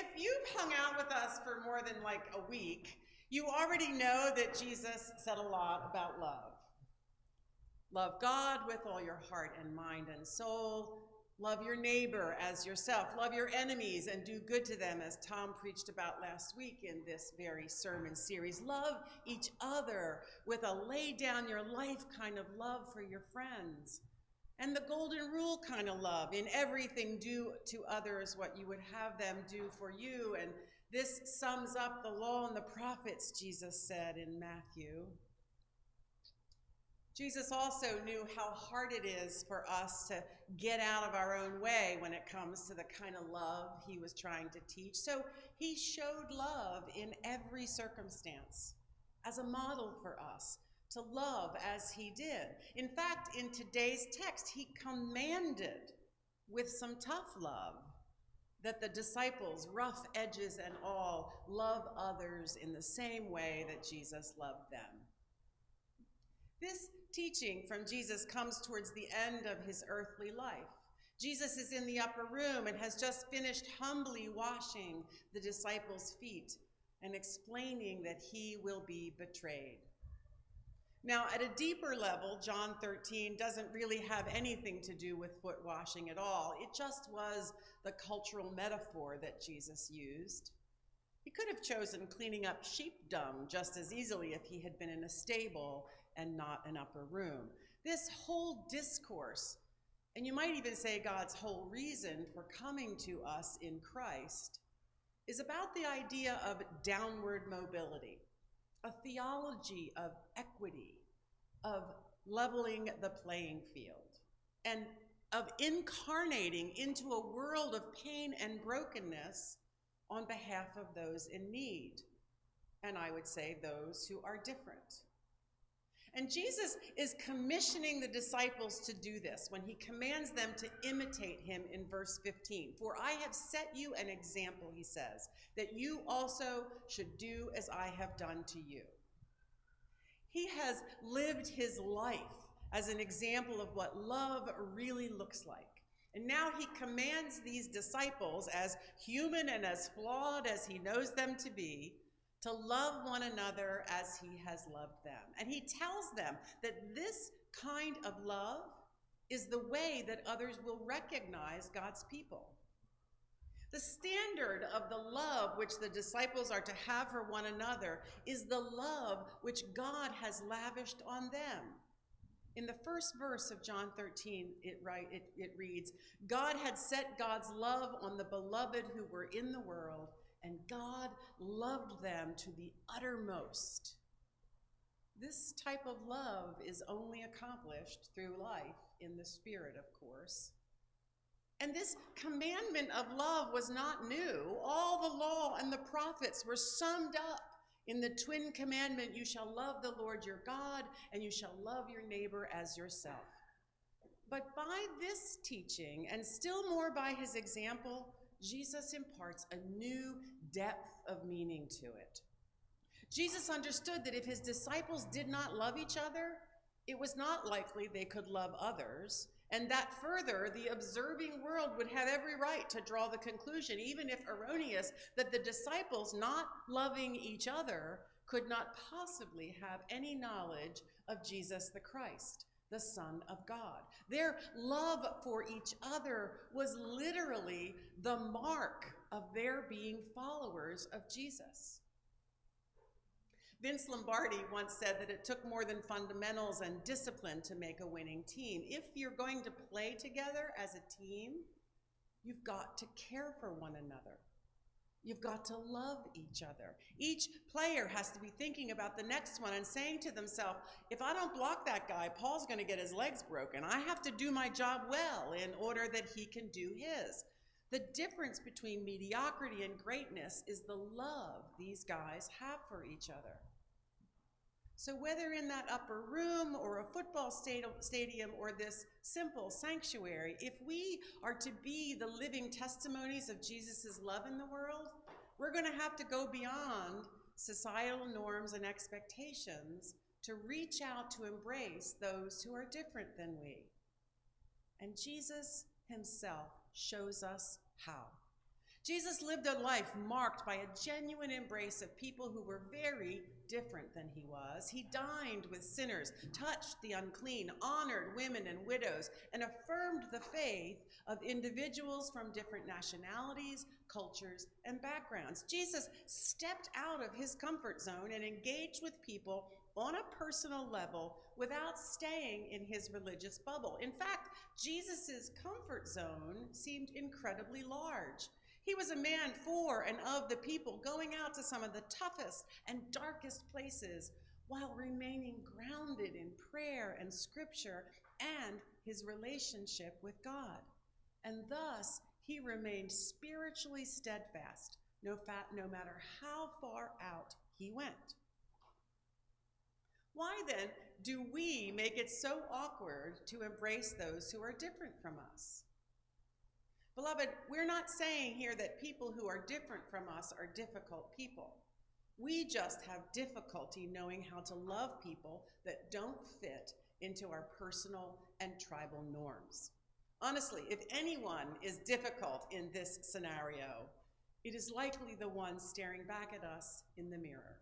if you've hung out with us for more than like a week, you already know that Jesus said a lot about love. Love God with all your heart and mind and soul. Love your neighbor as yourself. Love your enemies and do good to them, as Tom preached about last week in this very sermon series. Love each other with a lay down your life kind of love for your friends. And the golden rule kind of love. In everything, do to others what you would have them do for you. And this sums up the law and the prophets, Jesus said in Matthew. Jesus also knew how hard it is for us to get out of our own way when it comes to the kind of love he was trying to teach. So he showed love in every circumstance as a model for us to love as he did. In fact, in today's text, he commanded with some tough love that the disciples, rough edges and all, love others in the same way that Jesus loved them. This teaching from Jesus comes towards the end of his earthly life. Jesus is in the upper room and has just finished humbly washing the disciples' feet and explaining that he will be betrayed. Now, at a deeper level, John 13 doesn't really have anything to do with foot washing at all. It just was the cultural metaphor that Jesus used. He could have chosen cleaning up sheep dung just as easily if he had been in a stable and not an upper room. This whole discourse, and you might even say God's whole reason for coming to us in Christ, is about the idea of downward mobility, a theology of equity, of leveling the playing field, and of incarnating into a world of pain and brokenness on behalf of those in need, and I would say those who are different. And Jesus is commissioning the disciples to do this when he commands them to imitate him in verse 15. For I have set you an example, he says, that you also should do as I have done to you. He has lived his life as an example of what love really looks like. And now he commands these disciples, as human and as flawed as he knows them to be, to love one another as he has loved them. And he tells them that this kind of love is the way that others will recognize God's people. The standard of the love which the disciples are to have for one another is the love which God has lavished on them. In the first verse of John 13, it reads, God had set God's love on the beloved who were in the world, and God loved them to the uttermost. This type of love is only accomplished through life in the Spirit, of course. And this commandment of love was not new. All the law and the prophets were summed up in the twin commandment, you shall love the Lord your God, and you shall love your neighbor as yourself. But by this teaching, and still more by his example, Jesus imparts a new depth of meaning to it. Jesus understood that if his disciples did not love each other, it was not likely they could love others, and that further, the observing world would have every right to draw the conclusion, even if erroneous, that the disciples not loving each other could not possibly have any knowledge of Jesus the Christ, the Son of God. Their love for each other was literally the mark of their being followers of Jesus. Vince Lombardi once said that it took more than fundamentals and discipline to make a winning team. If you're going to play together as a team, you've got to care for one another. You've got to love each other. Each player has to be thinking about the next one and saying to themselves, if I don't block that guy, Paul's going to get his legs broken. I have to do my job well in order that he can do his. The difference between mediocrity and greatness is the love these guys have for each other. So whether in that upper room or a football stadium or this simple sanctuary, if we are to be the living testimonies of Jesus' love in the world, we're going to have to go beyond societal norms and expectations to reach out to embrace those who are different than we. And Jesus himself shows us how. Jesus lived a life marked by a genuine embrace of people who were very different than he was. He dined with sinners, touched the unclean, honored women and widows, and affirmed the faith of individuals from different nationalities, cultures, and backgrounds. Jesus stepped out of his comfort zone and engaged with people on a personal level without staying in his religious bubble. In fact, Jesus' comfort zone seemed incredibly large. He was a man for and of the people, going out to some of the toughest and darkest places while remaining grounded in prayer and scripture and his relationship with God. And thus, he remained spiritually steadfast, no matter how far out he went. Why then do we make it so awkward to embrace those who are different from us? Beloved, we're not saying here that people who are different from us are difficult people. We just have difficulty knowing how to love people that don't fit into our personal and tribal norms. Honestly, if anyone is difficult in this scenario, it is likely the one staring back at us in the mirror.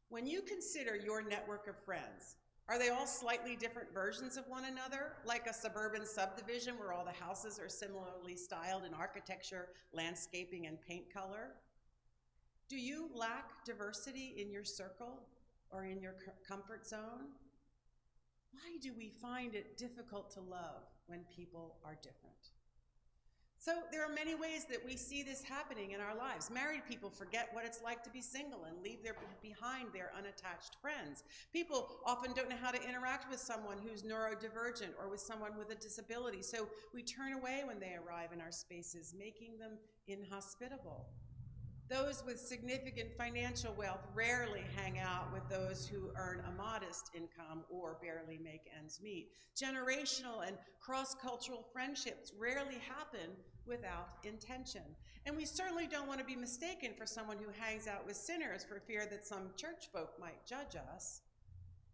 When you consider your network of friends, are they all slightly different versions of one another, like a suburban subdivision where all the houses are similarly styled in architecture, landscaping, and paint color? Do you lack diversity in your circle or in your comfort zone? Why do we find it difficult to love when people are different? So there are many ways that we see this happening in our lives. Married people forget what it's like to be single and leave behind their unattached friends. People often don't know how to interact with someone who's neurodivergent or with someone with a disability, so we turn away when they arrive in our spaces, making them inhospitable. Those with significant financial wealth rarely hang out with those who earn a modest income or barely make ends meet. Generational and cross-cultural friendships rarely happen without intention. And we certainly don't want to be mistaken for someone who hangs out with sinners for fear that some church folk might judge us.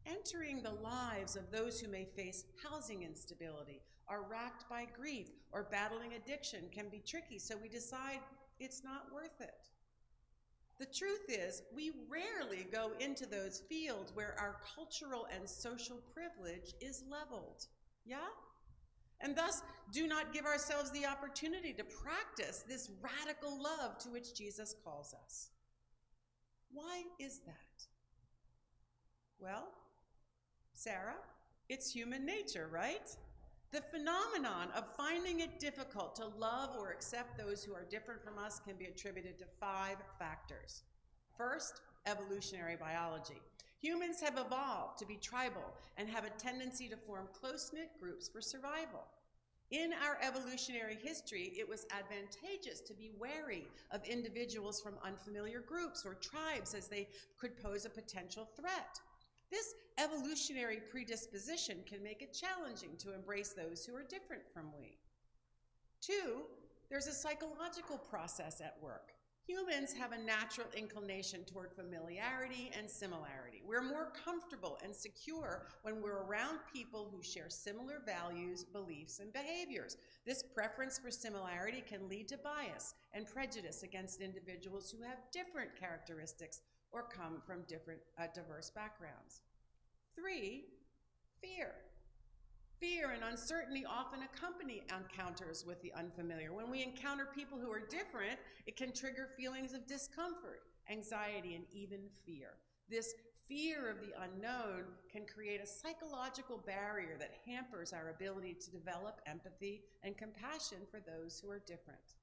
Entering the lives of those who may face housing instability, are racked by grief, or battling addiction can be tricky, so we decide it's not worth it. The truth is, we rarely go into those fields where our cultural and social privilege is leveled. Yeah? And thus, do not give ourselves the opportunity to practice this radical love to which Jesus calls us. Why is that? Well, Sarah, it's human nature, right? The phenomenon of finding it difficult to love or accept those who are different from us can be attributed to 5 factors. First, evolutionary biology. Humans have evolved to be tribal and have a tendency to form close-knit groups for survival. In our evolutionary history, it was advantageous to be wary of individuals from unfamiliar groups or tribes as they could pose a potential threat. This evolutionary predisposition can make it challenging to embrace those who are different from we. 2, there's a psychological process at work. Humans have a natural inclination toward familiarity and similarity. We're more comfortable and secure when we're around people who share similar values, beliefs, and behaviors. This preference for similarity can lead to bias and prejudice against individuals who have different characteristics or come from diverse backgrounds. 3, fear. Fear and uncertainty often accompany encounters with the unfamiliar. When we encounter people who are different, it can trigger feelings of discomfort, anxiety, and even fear. This fear of the unknown can create a psychological barrier that hampers our ability to develop empathy and compassion for those who are different.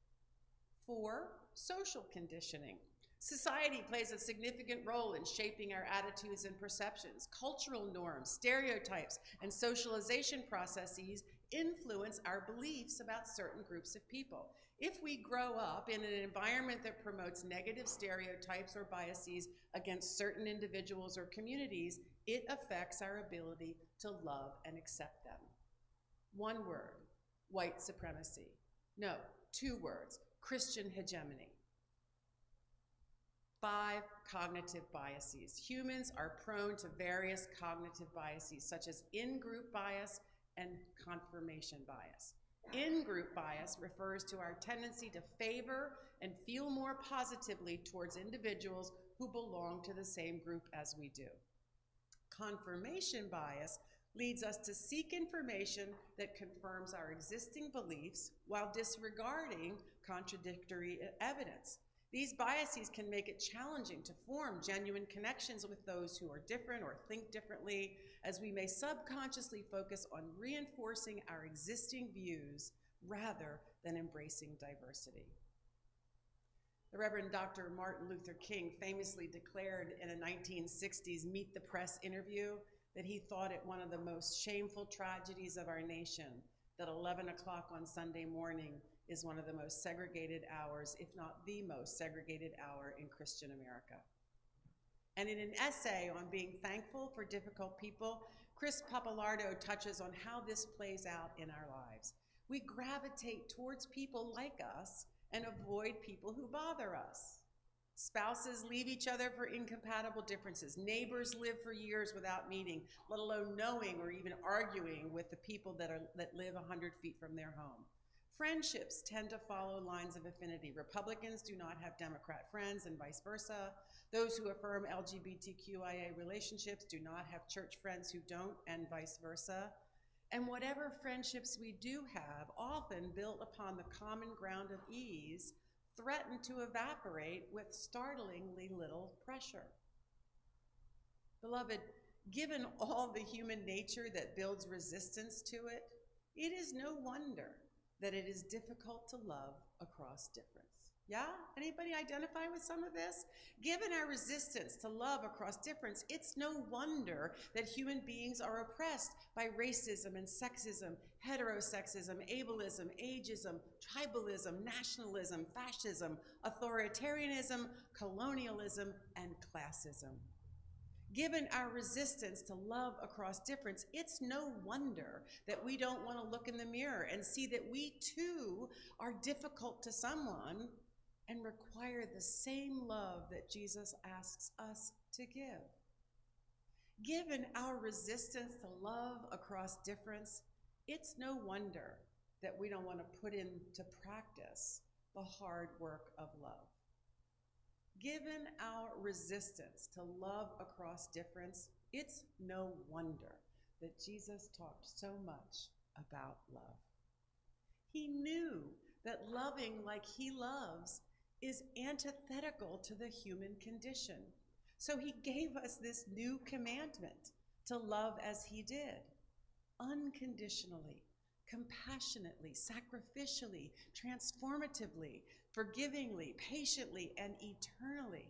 4, social conditioning. Society plays a significant role in shaping our attitudes and perceptions. Cultural norms, stereotypes, and socialization processes influence our beliefs about certain groups of people. If we grow up in an environment that promotes negative stereotypes or biases against certain individuals or communities, it affects our ability to love and accept them. 1 word, white supremacy. No, 2 words, Christian hegemony. 5, cognitive biases. Humans are prone to various cognitive biases, such as in-group bias and confirmation bias. In-group bias refers to our tendency to favor and feel more positively towards individuals who belong to the same group as we do. Confirmation bias leads us to seek information that confirms our existing beliefs while disregarding contradictory evidence. These biases can make it challenging to form genuine connections with those who are different or think differently, as we may subconsciously focus on reinforcing our existing views rather than embracing diversity. The Reverend Dr. Martin Luther King famously declared in a 1960s Meet the Press interview that he thought it one of the most shameful tragedies of our nation that 11 o'clock on Sunday morning is one of the most segregated hours, if not the most segregated hour in Christian America. And in an essay on being thankful for difficult people, Chris Pappalardo touches on how this plays out in our lives. We gravitate towards people like us and avoid people who bother us. Spouses leave each other for incompatible differences. Neighbors live for years without meeting, let alone knowing or even arguing with the people that live 100 feet from their home. Friendships tend to follow lines of affinity. Republicans do not have Democrat friends and vice versa. Those who affirm LGBTQIA relationships do not have church friends who don't, and vice versa. And whatever friendships we do have, often built upon the common ground of ease, threaten to evaporate with startlingly little pressure. Beloved, given all the human nature that builds resistance to it, it is no wonder that it is difficult to love across difference. Yeah? Anybody identify with some of this? Given our resistance to love across difference, it's no wonder that human beings are oppressed by racism and sexism, heterosexism, ableism, ageism, tribalism, nationalism, fascism, authoritarianism, colonialism, and classism. Given our resistance to love across difference, it's no wonder that we don't want to look in the mirror and see that we too are difficult to someone and require the same love that Jesus asks us to give. Given our resistance to love across difference, it's no wonder that we don't want to put into practice the hard work of love. Given our resistance to love across difference, it's no wonder that Jesus talked so much about love. He knew that loving like he loves is antithetical to the human condition. So he gave us this new commandment to love as he did, unconditionally, compassionately, sacrificially, transformatively, forgivingly, patiently, and eternally.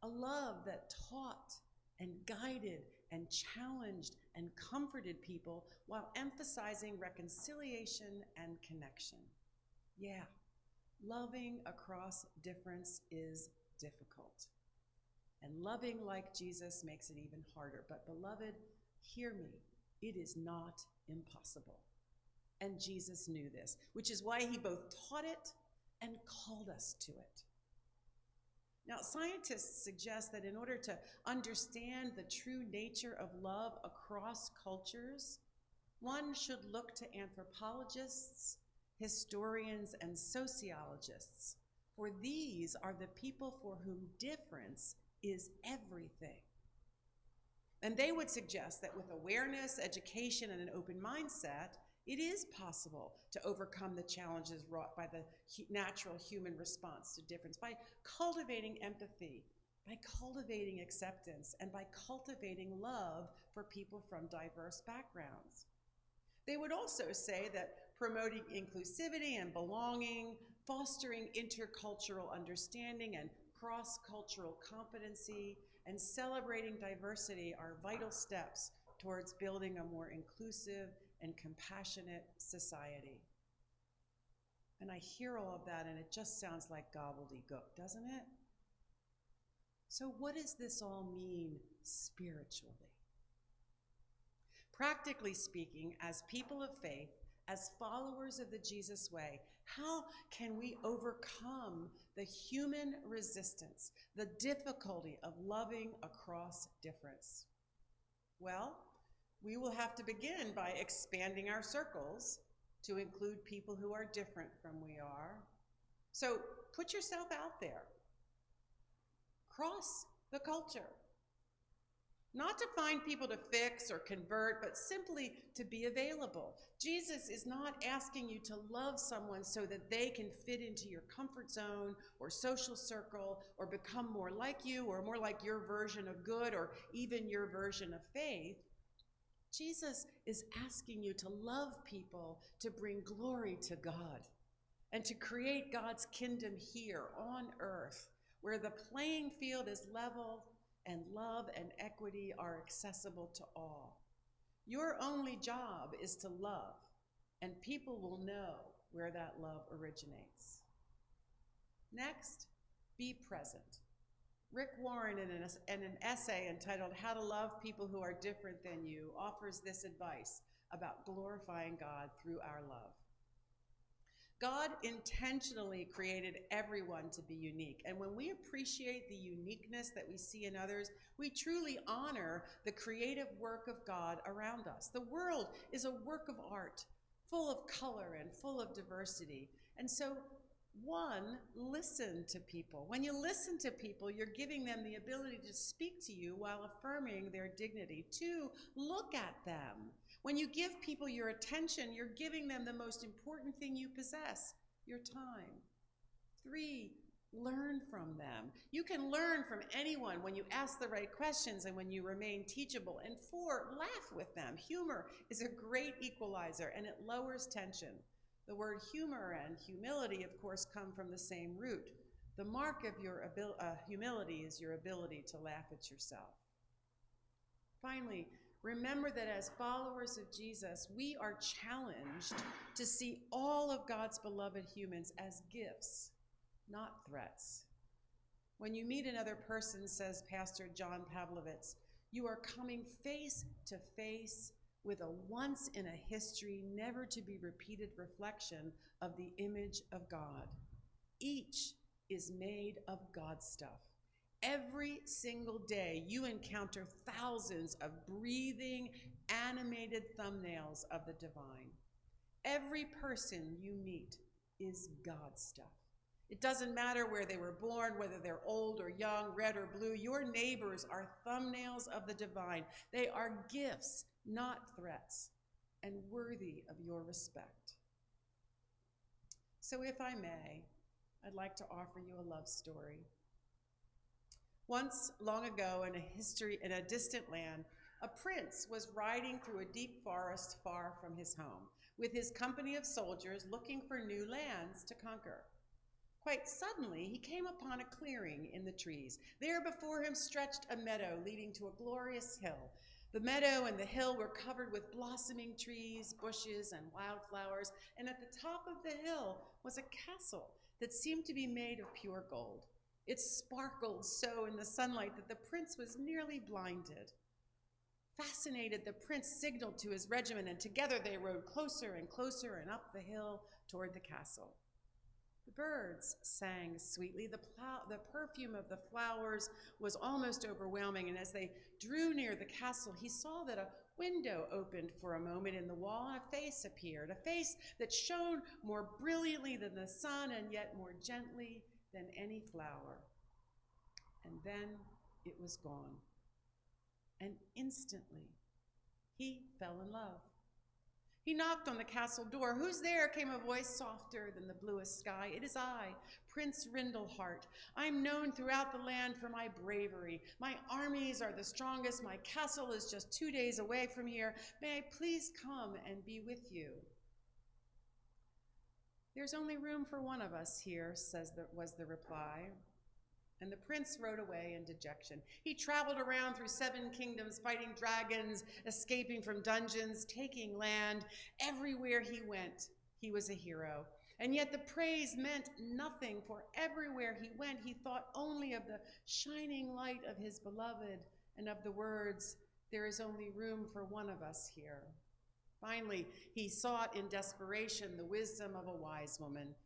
A love that taught and guided and challenged and comforted people while emphasizing reconciliation and connection. Yeah, loving across difference is difficult. And loving like Jesus makes it even harder. But beloved, hear me, it is not impossible. And Jesus knew this, which is why he both taught it and called us to it. Now, scientists suggest that in order to understand the true nature of love across cultures, one should look to anthropologists, historians, and sociologists, for these are the people for whom difference is everything. And they would suggest that with awareness, education, and an open mindset, it is possible to overcome the challenges wrought by the natural human response to difference by cultivating empathy, by cultivating acceptance, and by cultivating love for people from diverse backgrounds. They would also say that promoting inclusivity and belonging, fostering intercultural understanding and cross-cultural competency, and celebrating diversity are vital steps towards building a more inclusive and compassionate society. And I hear all of that and it just sounds like gobbledygook, doesn't it? So what does this all mean spiritually? Practically speaking, as people of faith, as followers of the Jesus way, how can we overcome the human resistance, the difficulty of loving across difference? Well, we will have to begin by expanding our circles to include people who are different from we are. So put yourself out there. Cross the culture. Not to find people to fix or convert, but simply to be available. Jesus is not asking you to love someone so that they can fit into your comfort zone or social circle or become more like you or more like your version of good or even your version of faith. Jesus is asking you to love people to bring glory to God and to create God's kingdom here on earth, where the playing field is level and love and equity are accessible to all. Your only job is to love, and people will know where that love originates. Next, be present. Rick Warren, in an essay entitled How to Love People Who Are Different Than You, offers this advice about glorifying God through our love. God intentionally created everyone to be unique, and when we appreciate the uniqueness that we see in others, we truly honor the creative work of God around us. The world is a work of art, full of color and full of diversity, and so one, listen to people. When you listen to people, you're giving them the ability to speak to you while affirming their dignity. Two, look at them. When you give people your attention, you're giving them the most important thing you possess, your time. Three, learn from them. You can learn from anyone when you ask the right questions and when you remain teachable. And four, laugh with them. Humor is a great equalizer, and it lowers tension. The word humor and humility, of course, come from the same root. The mark of your humility is your ability to laugh at yourself. Finally, remember that as followers of Jesus, we are challenged to see all of God's beloved humans as gifts, not threats. When you meet another person, says Pastor John Pavlovitz, you are coming face to face with a once-in-a-history, never-to-be-repeated reflection of the image of God. Each is made of God's stuff. Every single day, you encounter thousands of breathing, animated thumbnails of the divine. Every person you meet is God's stuff. It doesn't matter where they were born, whether they're old or young, red or blue. Your neighbors are thumbnails of the divine. They are gifts, not threats, and worthy of your respect. So if I may, I'd like to offer you a love story. Once, long ago, in a distant land, a prince was riding through a deep forest far from his home, with his company of soldiers looking for new lands to conquer. Quite suddenly, he came upon a clearing in the trees. There before him stretched a meadow leading to a glorious hill. The meadow and the hill were covered with blossoming trees, bushes, and wildflowers, and at the top of the hill was a castle that seemed to be made of pure gold. It sparkled so in the sunlight that the prince was nearly blinded. Fascinated, the prince signaled to his regiment, and together they rode closer and closer and up the hill toward the castle. The birds sang sweetly. The perfume of the flowers was almost overwhelming, and as they drew near the castle, he saw that a window opened for a moment in the wall, and a face appeared, a face that shone more brilliantly than the sun and yet more gently than any flower. And then it was gone. And instantly, he fell in love. He knocked on the castle door. "Who's there?" came a voice softer than the bluest sky. "It is I, Prince Rindelhart. I'm known throughout the land for my bravery. My armies are the strongest. My castle is just 2 days away from here. May I please come and be with you?" "There's only room for one of us here," was the reply. And the prince rode away in dejection. He traveled around through 7 kingdoms, fighting dragons, escaping from dungeons, taking land. Everywhere he went, he was a hero. And yet the praise meant nothing, for everywhere he went, he thought only of the shining light of his beloved and of the words, "There is only room for one of us here." Finally, he sought in desperation the wisdom of a wise woman.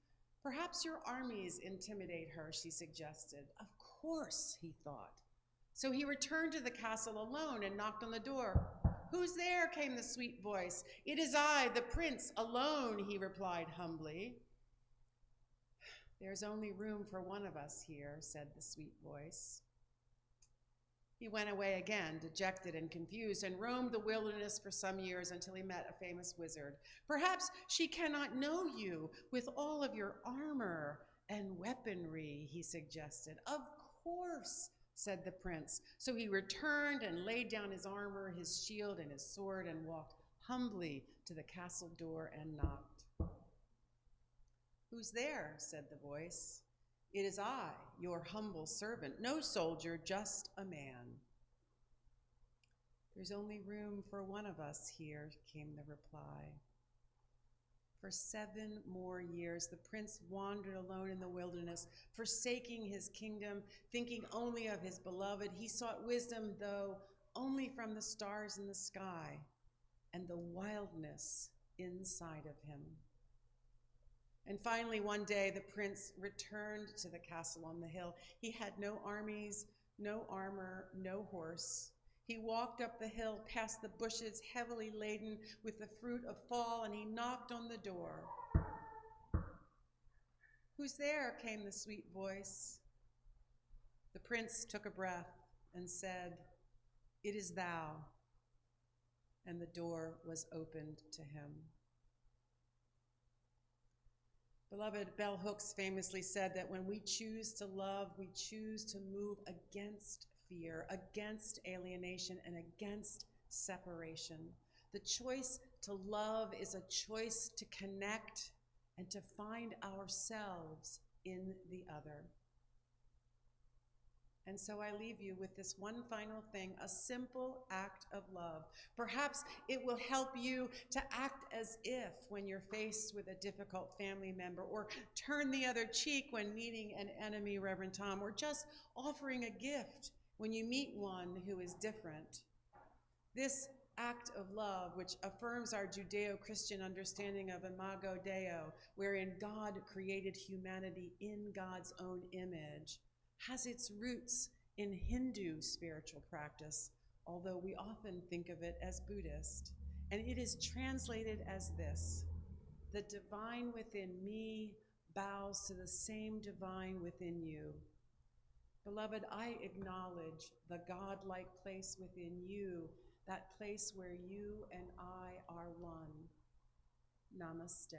"Perhaps your armies intimidate her," she suggested. Of course, he thought. So he returned to the castle alone and knocked on the door. Who's there? Came the sweet voice. It is I, the prince, alone, he replied humbly. There's only room for one of us here, said the sweet voice. He went away again, dejected and confused, and roamed the wilderness for some years until he met a famous wizard. Perhaps she cannot know you with all of your armor and weaponry, he suggested. Of course, said the prince. So he returned and laid down his armor, his shield, and his sword, and walked humbly to the castle door and knocked. Who's there? Said the voice. It is I, your humble servant, no soldier, just a man. There's only room for one of us here, came the reply. For 7 more years, the prince wandered alone in the wilderness, forsaking his kingdom, thinking only of his beloved. He sought wisdom, though, only from the stars in the sky and the wildness inside of him. And finally, one day, the prince returned to the castle on the hill. He had no armies, no armor, no horse. He walked up the hill past the bushes heavily laden with the fruit of fall, and he knocked on the door. Who's there? Came the sweet voice. The prince took a breath and said, It is thou. And the door was opened to him. Beloved, Bell Hooks famously said that when we choose to love, we choose to move against fear, against alienation, and against separation. The choice to love is a choice to connect and to find ourselves in the other. And so I leave you with this one final thing, a simple act of love. Perhaps it will help you to act as if when you're faced with a difficult family member, or turn the other cheek when meeting an enemy, Reverend Tom, or just offering a gift when you meet one who is different. This act of love, which affirms our Judeo-Christian understanding of Imago Dei, wherein God created humanity in God's own image, has its roots in Hindu spiritual practice, although we often think of it as Buddhist. And it is translated as this: the divine within me bows to the same divine within you. Beloved, I acknowledge the God-like place within you, that place where you and I are one. Namaste.